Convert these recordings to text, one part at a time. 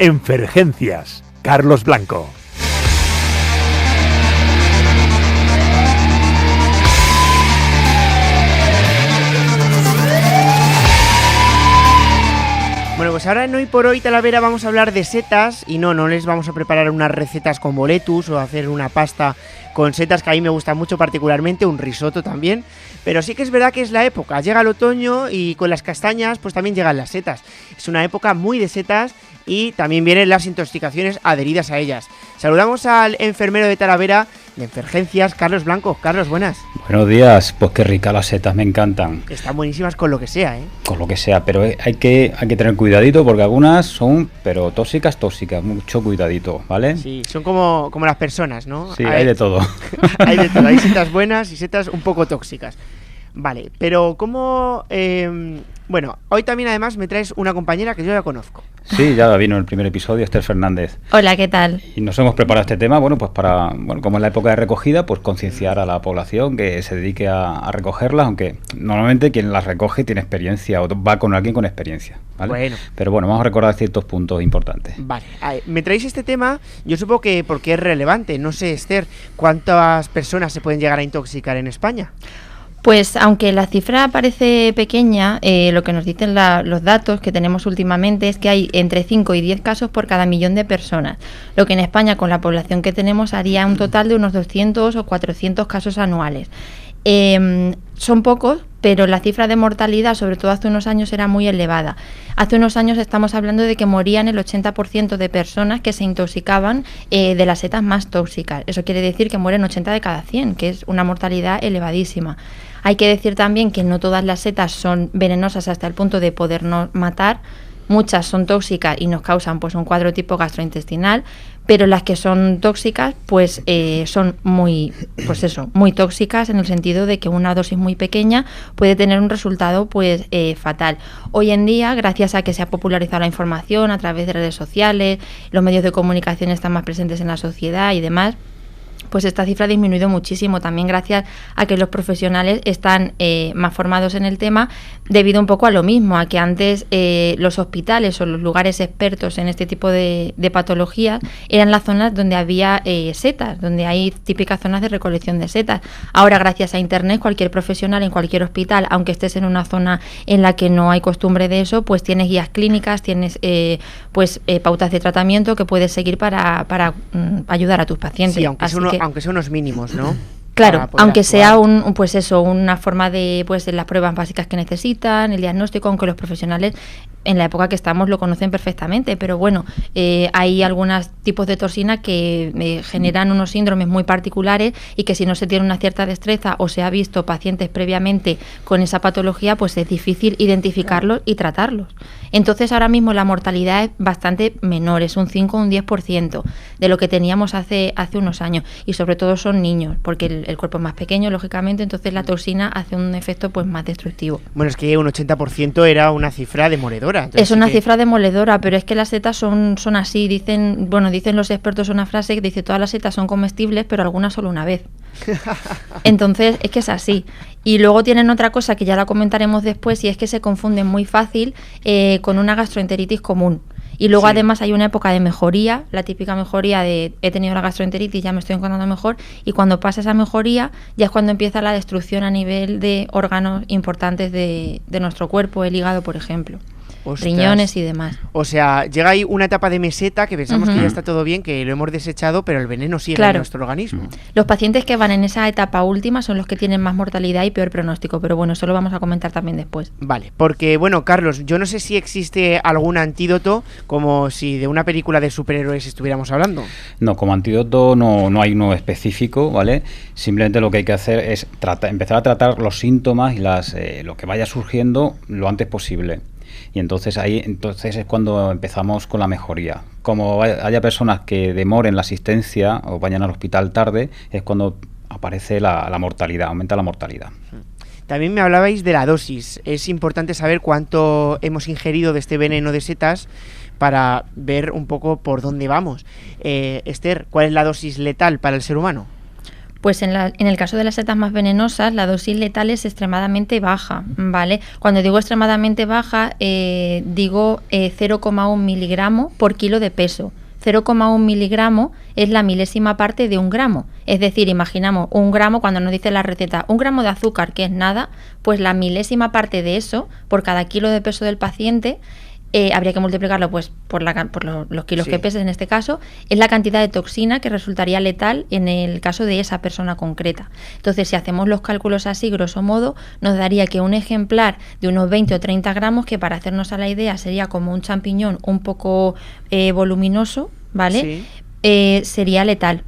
Enfergencias, Carlos Blanco. Bueno, pues ahora en Hoy por Hoy Talavera vamos a hablar de setas y no les vamos a preparar unas recetas con boletus o hacer una pasta con setas que a mí me gusta mucho particularmente, un risotto también, pero sí que es verdad que es la época, llega el otoño y con las castañas pues también llegan las setas, es una época muy de setas y también vienen las intoxicaciones adheridas a ellas. Saludamos al enfermero de Talavera de Enfergencias, Carlos Blanco. Carlos, buenas. Buenos días, pues qué ricas las setas, me encantan. Están buenísimas con lo que sea, ¿eh? Con lo que sea, pero hay que tener cuidadito porque algunas son, pero tóxicas, mucho cuidadito, ¿vale? Sí, son como las personas, ¿no? Sí, hay de todo. Hay de todo, hay setas buenas y setas un poco tóxicas. Vale, pero ¿cómo...? Bueno, hoy también además me traes una compañera que yo ya conozco. Sí, ya vino en el primer episodio, Esther Fernández. Hola, ¿qué tal? Y nos hemos preparado este tema, bueno, pues para, como es la época de recogida, pues concienciar a la población que se dedique a recogerlas, aunque normalmente quien las recoge tiene experiencia o va con alguien con experiencia, ¿vale? Bueno. Pero bueno, vamos a recordar ciertos puntos importantes. Vale, me traéis este tema, yo supongo que porque es relevante. No sé, Esther, ¿cuántas personas se pueden llegar a intoxicar en España? Pues aunque la cifra parece pequeña, lo que nos dicen los datos que tenemos últimamente es que hay entre 5 y 10 casos por cada millón de personas, lo que en España con la población que tenemos haría un total de unos 200 o 400 casos anuales. Son pocos, pero la cifra de mortalidad, sobre todo hace unos años, era muy elevada. Hace unos años estamos hablando de que morían el 80% de personas que se intoxicaban de las setas más tóxicas. Eso quiere decir que mueren 80 de cada 100, que es una mortalidad elevadísima. Hay que decir también que no todas las setas son venenosas hasta el punto de podernos matar. Muchas son tóxicas y nos causan pues un cuadro tipo gastrointestinal, pero las que son tóxicas pues son muy tóxicas en el sentido de que una dosis muy pequeña puede tener un resultado pues fatal. Hoy en día, gracias a que se ha popularizado la información a través de redes sociales, los medios de comunicación están más presentes en la sociedad y demás, pues esta cifra ha disminuido muchísimo, también gracias a que los profesionales están más formados en el tema, debido un poco a lo mismo, a que antes los hospitales o los lugares expertos en este tipo de patologías eran las zonas donde había setas, donde hay típicas zonas de recolección de setas. Ahora, gracias a Internet, cualquier profesional en cualquier hospital, aunque estés en una zona en la que no hay costumbre de eso, pues tienes guías clínicas, tienes pautas de tratamiento que puedes seguir para ayudar a tus pacientes. Sí, aunque sea unos mínimos, ¿no? Claro, aunque sea una forma de las pruebas básicas que necesitan, el diagnóstico, aunque los profesionales en la época que estamos lo conocen perfectamente, pero bueno, hay algunos tipos de toxina que generan unos síndromes muy particulares y que si no se tiene una cierta destreza o se ha visto pacientes previamente con esa patología, pues es difícil identificarlos y tratarlos. Entonces ahora mismo la mortalidad es bastante menor, es un 5 o un 10% de lo que teníamos hace unos años, y sobre todo son niños, porque el cuerpo es más pequeño, lógicamente, entonces la toxina hace un efecto pues más destructivo. Bueno, es que un 80% era una cifra demoledora. Es una cifra demoledora, pero es que las setas son así, dicen los expertos una frase que dice: todas las setas son comestibles, pero algunas solo una vez. Entonces es que es así. Y luego tienen otra cosa que ya la comentaremos después, y es que se confunden muy fácil con una gastroenteritis común. Y luego además hay una época de mejoría, la típica mejoría de he tenido la gastroenteritis, ya me estoy encontrando mejor, y cuando pasa esa mejoría ya es cuando empieza la destrucción a nivel de órganos importantes de nuestro cuerpo, el hígado, por ejemplo. Ostras. Riñones y demás. O sea, llega ahí una etapa de meseta que pensamos que ya está todo bien, que lo hemos desechado, pero el veneno sigue en nuestro organismo. Los pacientes que van en esa etapa última son los que tienen más mortalidad y peor pronóstico, pero bueno, eso lo vamos a comentar también después. Vale, porque bueno, Carlos, yo no sé si existe algún antídoto, como si de una película de superhéroes estuviéramos hablando. No, como antídoto no hay uno específico, ¿vale? Simplemente lo que hay que hacer es empezar a tratar los síntomas y lo que vaya surgiendo lo antes posible. Y entonces es cuando empezamos con la mejoría. Como haya personas que demoren la asistencia o vayan al hospital tarde, es cuando aparece la mortalidad, aumenta la mortalidad. También me hablabais de la dosis. Es importante saber cuánto hemos ingerido de este veneno de setas para ver un poco por dónde vamos. Esther, ¿cuál es la dosis letal para el ser humano? Pues en el caso de las setas más venenosas, la dosis letal es extremadamente baja, ¿vale? Cuando digo extremadamente baja, digo 0,1 miligramo por kilo de peso. 0,1 miligramo es la milésima parte de 1 gramo. Es decir, imaginamos 1 gramo, cuando nos dice la receta, 1 gramo de azúcar, que es nada, pues la milésima parte de eso, por cada kilo de peso del paciente, habría que multiplicarlo pues por los kilos que pese en este caso, es la cantidad de toxina que resultaría letal en el caso de esa persona concreta. Entonces, si hacemos los cálculos así, grosso modo, nos daría que un ejemplar de unos 20 o 30 gramos, que para hacernos a la idea sería como un champiñón un poco voluminoso, ¿vale? Sí. Sería letal.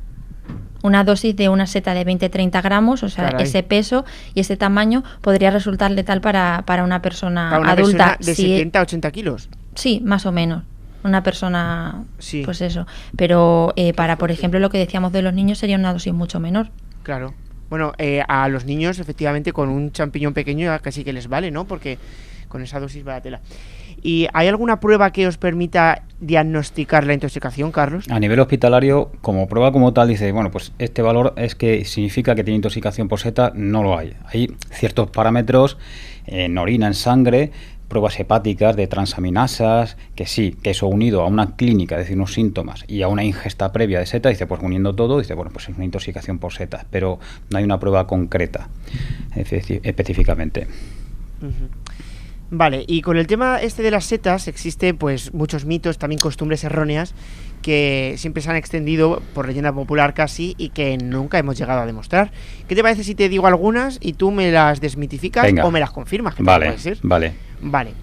Una dosis de una seta de 20-30 gramos, o sea, caray, ese peso y ese tamaño podría resultar letal para una persona ¿para una adulta. Persona de 70-80 kilos? Sí, más o menos. Una persona, pues eso. Pero para, por ejemplo, lo que decíamos de los niños, sería una dosis mucho menor. Claro. Bueno, a los niños, efectivamente, con un champiñón pequeño casi que les vale, ¿no? Porque con esa dosis va la tela. ¿Y hay alguna prueba que os permita diagnosticar la intoxicación, Carlos? A nivel hospitalario, como prueba como tal, dice, bueno, pues este valor es que significa que tiene intoxicación por seta, no lo hay. Hay ciertos parámetros en orina, en sangre, pruebas hepáticas de transaminasas, que sí, que eso unido a una clínica, es decir, unos síntomas, y a una ingesta previa de seta, dice, pues uniendo todo, dice, bueno, pues es una intoxicación por setas, pero no hay una prueba concreta específicamente. Uh-huh. Vale, y con el tema de las setas existen pues muchos mitos, también costumbres erróneas que siempre se han extendido por leyenda popular casi y que nunca hemos llegado a demostrar. ¿Qué te parece si te digo algunas y tú me las desmitificas? Venga, o me las confirmas? Vale, vale.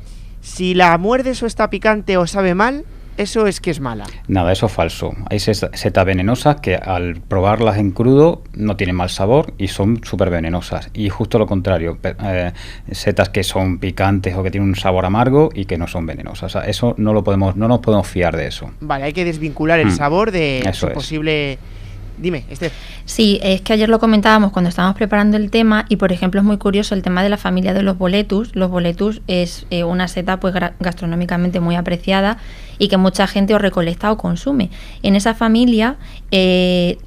Si la muerdes o está picante o sabe mal, eso es que es mala. Nada, eso es falso. Hay setas venenosas que al probarlas en crudo no tienen mal sabor y son súper venenosas. Y justo lo contrario, setas que son picantes o que tienen un sabor amargo y que no son venenosas. O sea, eso no nos podemos fiar de eso. Vale, hay que desvincular el sabor de su posible... Dime, Esther. Sí, es que ayer lo comentábamos cuando estábamos preparando el tema y, por ejemplo, es muy curioso el tema de la familia de los boletus. Los boletus es una seta pues gastronómicamente muy apreciada y que mucha gente o recolecta o consume. En esa familia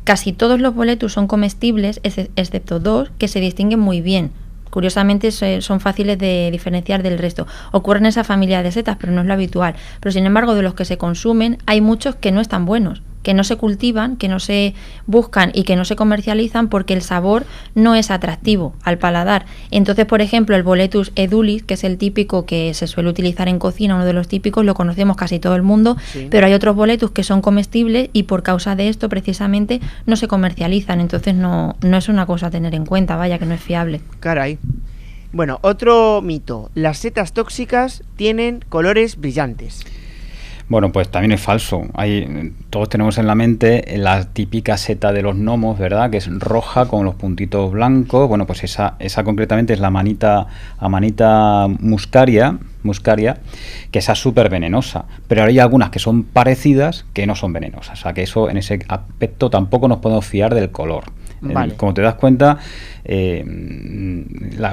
casi todos los boletus son comestibles, excepto 2 que se distinguen muy bien. Curiosamente son fáciles de diferenciar del resto. Ocurre en esa familia de setas, pero no es lo habitual. Pero sin embargo, de los que se consumen, hay muchos que no están buenos, que no se cultivan, que no se buscan y que no se comercializan porque el sabor no es atractivo al paladar. Entonces, por ejemplo, el boletus edulis, que es el típico que se suele utilizar en cocina, uno de los típicos, lo conocemos casi todo el mundo, sí, pero hay otros boletus que son comestibles y por causa de esto precisamente no se comercializan. Entonces no es una cosa a tener en cuenta, vaya, que no es fiable. Caray. Bueno, otro mito. Las setas tóxicas tienen colores brillantes. Bueno, pues también es falso. Todos tenemos en la mente la típica seta de los gnomos, ¿verdad? Que es roja con los puntitos blancos. Bueno, pues esa concretamente es la Amanita muscaria, que esa es súper venenosa. Pero hay algunas que son parecidas que no son venenosas. O sea, que eso en ese aspecto tampoco nos podemos fiar del color. Vale. Como te das cuenta,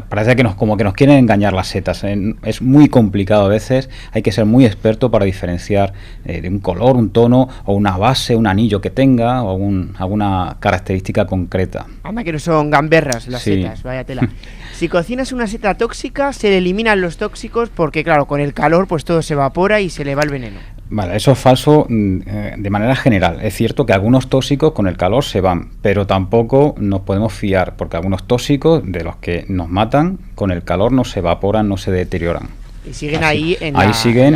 parece que nos quieren engañar las setas. Es muy complicado a veces, hay que ser muy experto para diferenciar de un color, un tono o una base, un anillo que tenga o alguna característica concreta. Anda que no son gamberras las setas, vaya tela. Si cocinas una seta tóxica, se le eliminan los tóxicos porque claro, con el calor pues todo se evapora y se le va el veneno. Vale, eso es falso de manera general. Es cierto que algunos tóxicos con el calor se van, pero tampoco nos podemos fiar, porque algunos tóxicos de los que nos matan, con el calor no se evaporan, no se deterioran. Y siguen ahí siguen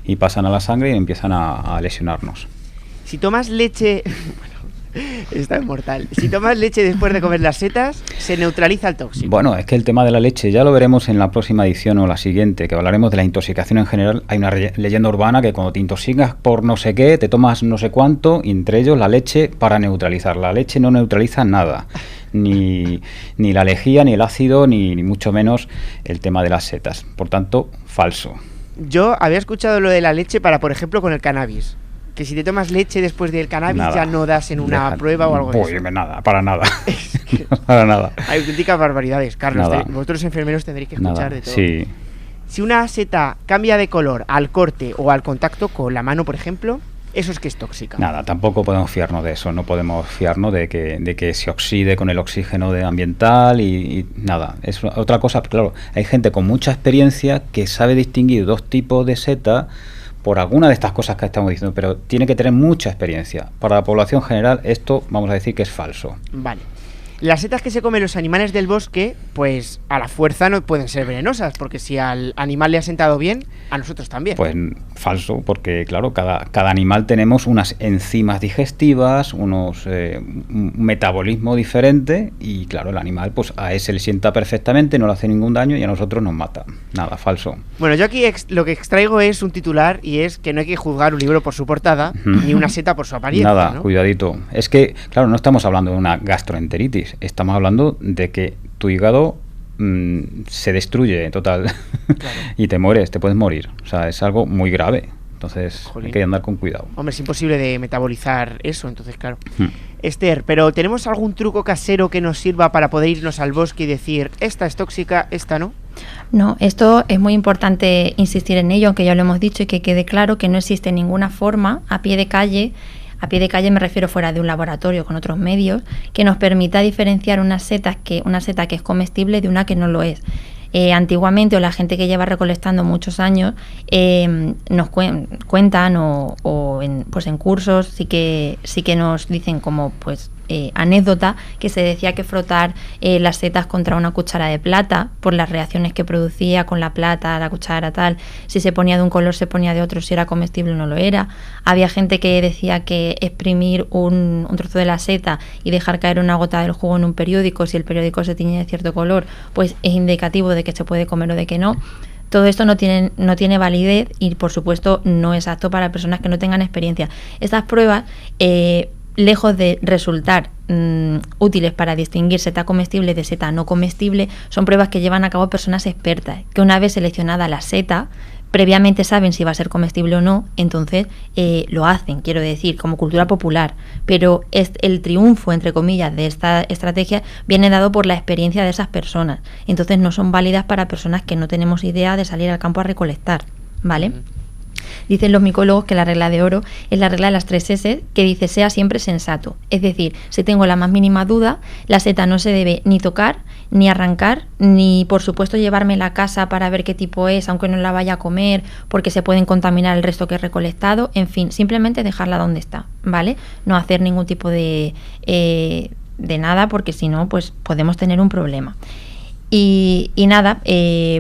y pasan a la sangre y empiezan a lesionarnos. Si tomas leche... Está inmortal. Si tomas leche después de comer las setas, se neutraliza el tóxico. Bueno, es que el tema de la leche ya lo veremos en la próxima edición o la siguiente, que hablaremos de la intoxicación en general. Hay una leyenda urbana que cuando te intoxicas por no sé qué, te tomas no sé cuánto, y entre ellos la leche para neutralizar. La leche no neutraliza nada, ni la lejía, ni el ácido, ni mucho menos el tema de las setas. Por tanto, falso. Yo había escuchado lo de la leche para, por ejemplo, con el cannabis. Que si te tomas leche después del cannabis ya no das en una prueba o algo de eso. Nada, para nada. Para nada. Hay auténticas barbaridades, Carlos. Vosotros enfermeros tendréis que escuchar de todo. Sí. Si una seta cambia de color al corte o al contacto con la mano, por ejemplo, eso es que es tóxica. Nada, tampoco podemos fiarnos de eso, no podemos fiarnos de que se oxide con el oxígeno ambiental y nada. Es otra cosa, claro, hay gente con mucha experiencia que sabe distinguir dos tipos de seta por alguna de estas cosas que estamos diciendo, pero tiene que tener mucha experiencia. Para la población general esto vamos a decir que es falso. Vale. Las setas que se comen los animales del bosque, pues a la fuerza no pueden ser venenosas, porque si al animal le ha sentado bien, a nosotros también. Pues falso, porque claro, cada animal tenemos unas enzimas digestivas, un metabolismo diferente y claro, el animal pues a ese le sienta perfectamente, no le hace ningún daño y a nosotros nos mata. Nada, falso. Bueno, yo aquí lo que extraigo es un titular y es que no hay que juzgar un libro por su portada ni una seta por su apariencia. Nada, ¿no? Cuidadito. Es que, claro, no estamos hablando de una gastroenteritis. Estamos hablando de que tu hígado se destruye total claro. Y te mueres, te puedes morir. O sea, es algo muy grave. Entonces hay que andar con cuidado. Hombre, es imposible de metabolizar eso, entonces claro. Esther, pero ¿tenemos algún truco casero que nos sirva para poder irnos al bosque y decir, esta es tóxica, esta no? No, esto es muy importante insistir en ello, aunque ya lo hemos dicho, y que quede claro que no existe ninguna forma a pie de calle me refiero fuera de un laboratorio con otros medios, que nos permita diferenciar una seta que es comestible de una que no lo es. Antiguamente, o la gente que lleva recolectando muchos años, nos cuentan pues en cursos sí que nos dicen como pues anécdota que se decía que frotar las setas contra una cuchara de plata por las reacciones que producía con la plata, la cuchara tal, si se ponía de un color se ponía de otro, si era comestible o no lo era. Había gente que decía que exprimir un trozo de la seta y dejar caer una gota del jugo en un periódico, si el periódico se tiñe de cierto color, pues es indicativo de que se puede comer o de que no. Todo esto no tiene validez y por supuesto no es apto para personas que no tengan experiencia. Estas pruebas lejos de resultar útiles para distinguir seta comestible de seta no comestible, son pruebas que llevan a cabo personas expertas, que una vez seleccionada la seta, previamente saben si va a ser comestible o no, entonces lo hacen, quiero decir, como cultura popular. Pero el triunfo, entre comillas, de esta estrategia viene dado por la experiencia de esas personas. Entonces no son válidas para personas que no tenemos idea de salir al campo a recolectar, ¿vale? Dicen los micólogos que la regla de oro es la regla de las 3 S, que dice sea siempre sensato. Es decir, si tengo la más mínima duda, la seta no se debe ni tocar, ni arrancar, ni por supuesto llevarme a casa para ver qué tipo es, aunque no la vaya a comer, porque se pueden contaminar el resto que he recolectado. En fin, simplemente dejarla donde está, ¿vale? No hacer ningún tipo de nada, porque si no, pues podemos tener un problema. Y nada,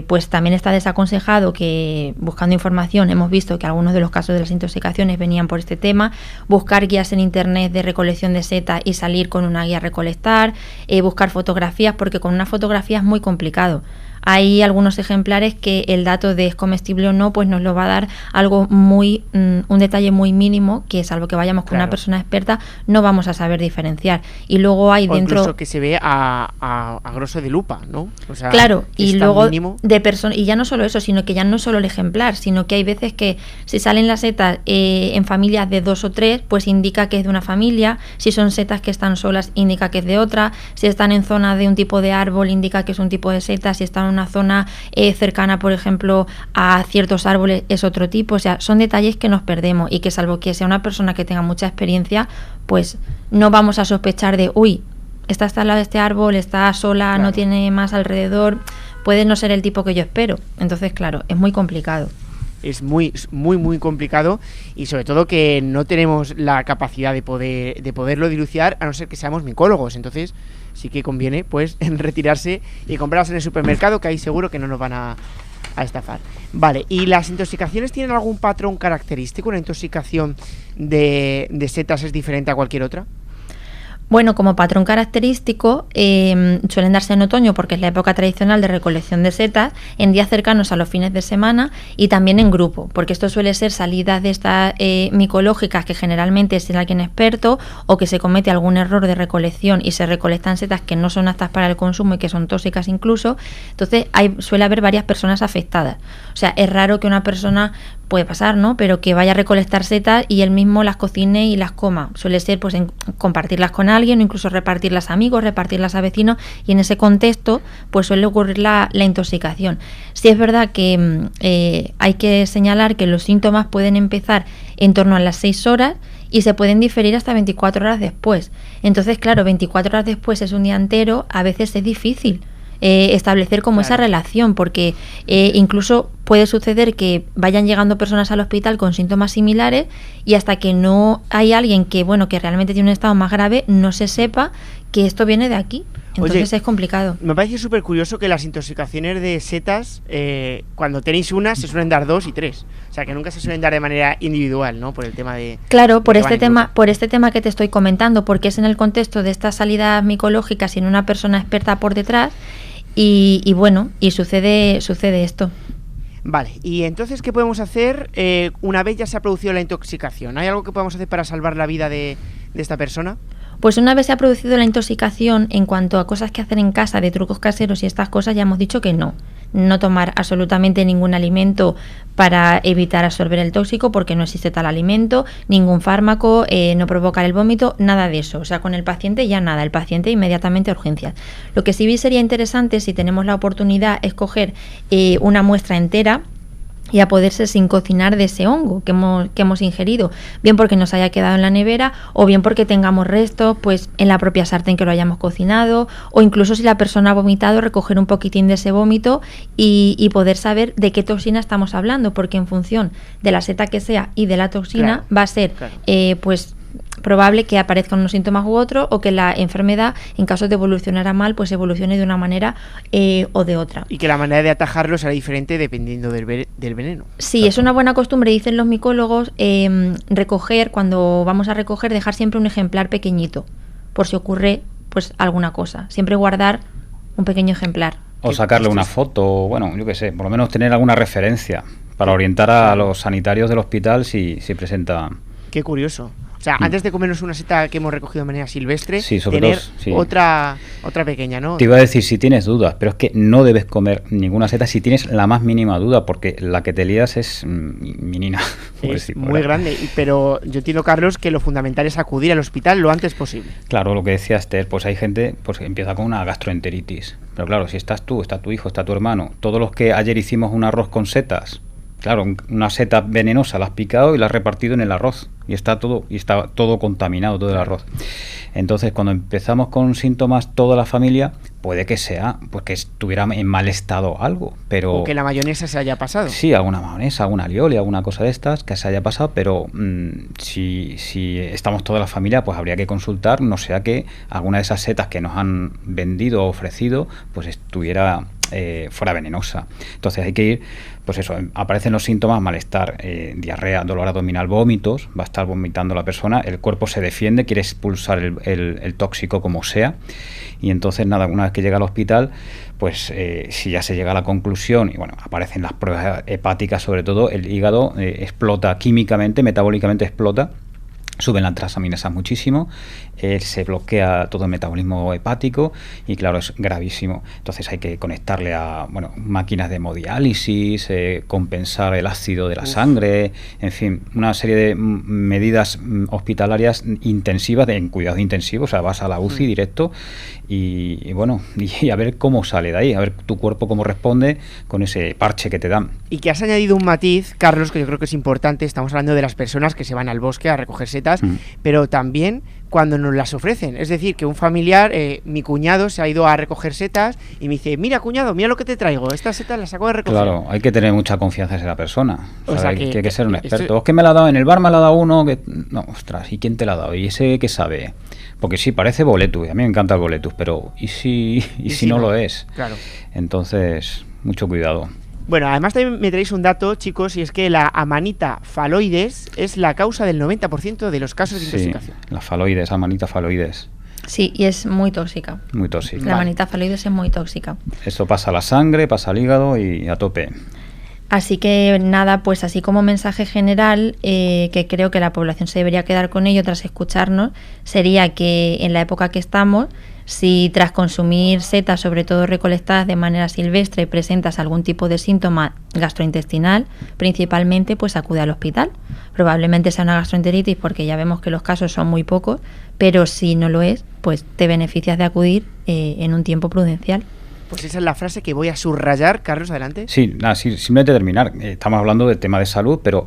pues también está desaconsejado que buscando información hemos visto que algunos de los casos de las intoxicaciones venían por este tema, buscar guías en internet de recolección de seta y salir con una guía a recolectar, buscar fotografías, porque con una fotografía es muy complicado. Hay algunos ejemplares que el dato de es comestible o no, pues nos lo va a dar algo muy, un detalle muy mínimo, que salvo que vayamos con una persona experta, no vamos a saber diferenciar. Y luego hay dentro... incluso que se ve a grosso de lupa, ¿no? O sea, claro, y luego mínimo. Y ya no solo eso, sino que ya no solo el ejemplar, sino que hay veces que si salen las setas en familias de 2 o 3, pues indica que es de una familia. Si son setas que están solas, indica que es de otra. Si están en zona de un tipo de árbol, indica que es un tipo de seta. Si están en una zona cercana, por ejemplo, a ciertos árboles, es otro tipo. O sea, son detalles que nos perdemos y que salvo que sea una persona que tenga mucha experiencia, pues no vamos a sospechar de, uy, está al lado de este árbol, está sola, claro, no tiene más alrededor, puede no ser el tipo que yo espero. Entonces, claro, es muy complicado. Es muy complicado y sobre todo que no tenemos la capacidad de poderlo dilucidar, a no ser que seamos micólogos. Entonces sí que conviene pues retirarse y comprarlas en el supermercado, que ahí seguro que no nos van a estafar. Vale, ¿y las intoxicaciones tienen algún patrón característico? ¿Una intoxicación de setas es diferente a cualquier otra? Bueno, como patrón característico suelen darse en otoño porque es la época tradicional de recolección de setas, en días cercanos a los fines de semana y también en grupo, porque esto suele ser salidas de estas micológicas que generalmente es alguien experto o que se comete algún error de recolección y se recolectan setas que no son aptas para el consumo y que son tóxicas incluso. Entonces suele haber varias personas afectadas. O sea, es raro que una persona puede pasar, ¿no? Pero que vaya a recolectar setas y él mismo las cocine y las coma. Suele ser pues compartirlas con alguien o incluso repartirlas a amigos, repartirlas a vecinos, y en ese contexto pues suele ocurrir la intoxicación. Sí es verdad que hay que señalar que los síntomas pueden empezar en torno a las 6 horas y se pueden diferir hasta 24 horas después. Entonces, claro, 24 horas después es un día entero, a veces es difícil establecer como esa relación, porque incluso puede suceder que vayan llegando personas al hospital con síntomas similares y hasta que no hay alguien que, bueno, que realmente tiene un estado más grave, no se sepa que esto viene de aquí. Entonces es complicado. Me parece súper curioso que las intoxicaciones de setas, cuando tenéis una, se suelen dar 2 y 3. O sea, que nunca se suelen dar de manera individual, ¿no? Por el tema de... Claro, por este tema que te estoy comentando, porque es en el contexto de estas salidas micológicas y en una persona experta por detrás, y bueno, y sucede esto. Vale, y entonces, ¿qué podemos hacer una vez ya se ha producido la intoxicación? ¿Hay algo que podamos hacer para salvar la vida de esta persona? Pues una vez se ha producido la intoxicación, en cuanto a cosas que hacer en casa, de trucos caseros y estas cosas, ya hemos dicho que no tomar absolutamente ningún alimento para evitar absorber el tóxico, porque no existe tal alimento, ningún fármaco, no provocar el vómito, nada de eso. O sea, con el paciente ya nada, el paciente inmediatamente a urgencias. Lo que sí sería interesante, si tenemos la oportunidad, es coger una muestra entera y a poder ser sin cocinar de ese hongo que hemos ingerido, bien porque nos haya quedado en la nevera o bien porque tengamos restos pues en la propia sartén que lo hayamos cocinado, o incluso si la persona ha vomitado, recoger un poquitín de ese vómito y poder saber de qué toxina estamos hablando, porque en función de la seta que sea y de la toxina va a ser pues probable que aparezcan unos síntomas u otros, o que la enfermedad, en caso de evolucionar a mal, pues evolucione de una manera o de otra. Y que la manera de atajarlo será diferente dependiendo del veneno. Sí, es una buena costumbre, dicen los micólogos, recoger, cuando vamos a recoger, dejar siempre un ejemplar pequeñito, por si ocurre pues alguna cosa. Siempre guardar un pequeño ejemplar. O sacarle una foto, bueno, yo qué sé, por lo menos tener alguna referencia para orientar a los sanitarios del hospital si presenta... Qué curioso. O sea, antes de comernos una seta que hemos recogido de manera silvestre, tener otra pequeña, ¿no? Te iba a decir si tienes dudas, pero es que no debes comer ninguna seta si tienes la más mínima duda, porque la que te lías es minina. Es muy grande, pero yo entiendo, Carlos, que lo fundamental es acudir al hospital lo antes posible. Claro, lo que decía Esther, pues hay gente pues que empieza con una gastroenteritis. Pero claro, si estás tú, está tu hijo, está tu hermano, todos los que ayer hicimos un arroz con setas, claro, una seta venenosa la has picado y la has repartido en el arroz y está todo contaminado, todo el arroz. Entonces, cuando empezamos con síntomas toda la familia, puede que sea pues que estuviera en mal estado algo, pero... O que la mayonesa se haya pasado. Sí, alguna mayonesa, alguna alioli, alguna cosa de estas que se haya pasado, pero si estamos toda la familia, pues habría que consultar, no sea que alguna de esas setas que nos han vendido o ofrecido, pues estuviera... fuera venenosa. Entonces hay que ir, pues eso, aparecen los síntomas: malestar, diarrea, dolor abdominal, vómitos, va a estar vomitando la persona, el cuerpo se defiende, quiere expulsar el tóxico como sea, y entonces nada, una vez que llega al hospital, pues si ya se llega a la conclusión, y bueno, aparecen las pruebas hepáticas, sobre todo, el hígado explota químicamente, metabólicamente explota, suben las transaminasas muchísimo, se bloquea todo el metabolismo hepático y claro, es gravísimo. Entonces hay que conectarle a máquinas de hemodiálisis, compensar el ácido de la sangre, en fin, una serie de medidas hospitalarias intensivas, en cuidados intensivos, o sea, vas a la UCI directo y a ver cómo sale de ahí, a ver tu cuerpo cómo responde con ese parche que te dan. Y que has añadido un matiz, Carlos, que yo creo que es importante. Estamos hablando de las personas que se van al bosque a recoger setas, pero también cuando nos las ofrecen. Es decir, que un familiar, mi cuñado, se ha ido a recoger setas y me dice: mira, cuñado, mira lo que te traigo, estas setas las acabo de recoger. Claro, hay que tener mucha confianza en esa persona. O sea, hay que ser un experto. Es que me la ha dado en el bar, me la ha dado uno que... No, ostras, ¿y quién te la ha dado? ¿Y ese qué sabe? Porque sí, parece boletus, a mí me encanta el boletus, pero ¿y si no lo es? Claro. Entonces, mucho cuidado. Bueno, además también me traéis un dato, chicos, y es que la Amanita phalloides es la causa del 90% de los casos de intoxicación. Sí, la phalloides, Amanita phalloides. Sí, y es muy tóxica. Muy tóxica. La Amanita phalloides es muy tóxica. Esto pasa a la sangre, pasa al hígado y a tope. Así que nada, pues así como mensaje general, que creo que la población se debería quedar con ello tras escucharnos, sería que en la época que estamos, si tras consumir setas, sobre todo recolectadas de manera silvestre, presentas algún tipo de síntoma gastrointestinal, principalmente, pues acude al hospital. Probablemente sea una gastroenteritis, porque ya vemos que los casos son muy pocos, pero si no lo es, pues te beneficias de acudir en un tiempo prudencial. Pues esa es la frase que voy a subrayar. Carlos, adelante. Sí, simplemente terminar. Estamos hablando del tema de salud, pero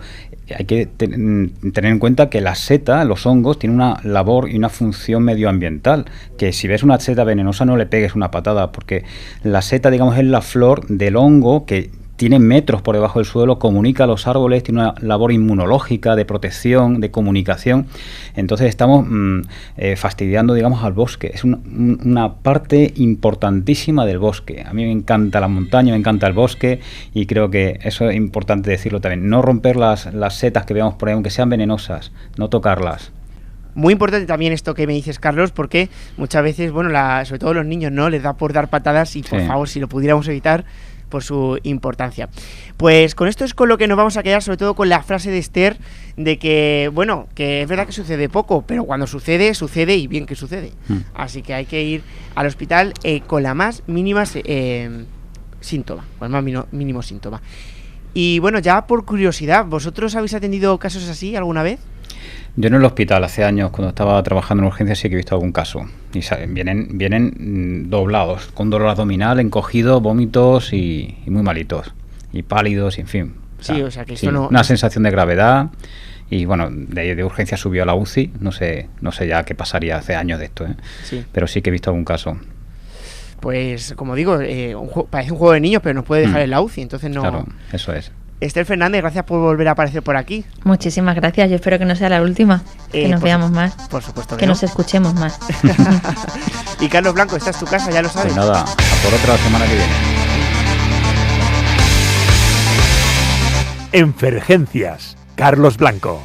hay que tener en cuenta que la seta, los hongos, tienen una labor y una función medioambiental, que si ves una seta venenosa no le pegues una patada, porque la seta, digamos, es la flor del hongo que tiene metros por debajo del suelo, comunica a los árboles, tiene una labor inmunológica, de protección, de comunicación. Entonces estamos fastidiando, digamos, al bosque. Es una parte importantísima del bosque. A mí me encanta la montaña, me encanta el bosque, y creo que eso es importante decirlo también. No romper las setas que veamos por ahí, aunque sean venenosas, no tocarlas. Muy importante también esto que me dices, Carlos, porque muchas veces, bueno, sobre todo los niños, ¿no?, les da por dar patadas, y por favor, si lo pudiéramos evitar, por su importancia. Pues con esto es con lo que nos vamos a quedar, sobre todo con la frase de Esther, de que, bueno, que es verdad que sucede poco, pero cuando sucede, sucede, y bien que sucede. Así que hay que ir al hospital con la más mínima síntoma, con el más mínimo síntoma. Y bueno, ya por curiosidad, ¿vosotros habéis atendido casos así alguna vez? Yo en el hospital hace años, cuando estaba trabajando en urgencias, sí que he visto algún caso. Y vienen doblados, con dolor abdominal, encogidos, vómitos y muy malitos. Y pálidos, y en fin. O sea que esto no... Una sensación de gravedad. Y bueno, de urgencia subió a la UCI. No sé ya qué pasaría hace años de esto, ¿eh? Sí. Pero sí que he visto algún caso. Pues, como digo, parece un juego de niños, pero nos puede dejar en la UCI, entonces no... Claro, eso es. Esther Fernández, gracias por volver a aparecer por aquí. Muchísimas gracias, yo espero que no sea la última, que nos veamos más. Por supuesto que no. Nos escuchemos más. Y Carlos Blanco, esta es tu casa, ya lo sabes. Pues nada, a por otra semana que viene. Enfergencias, Carlos Blanco.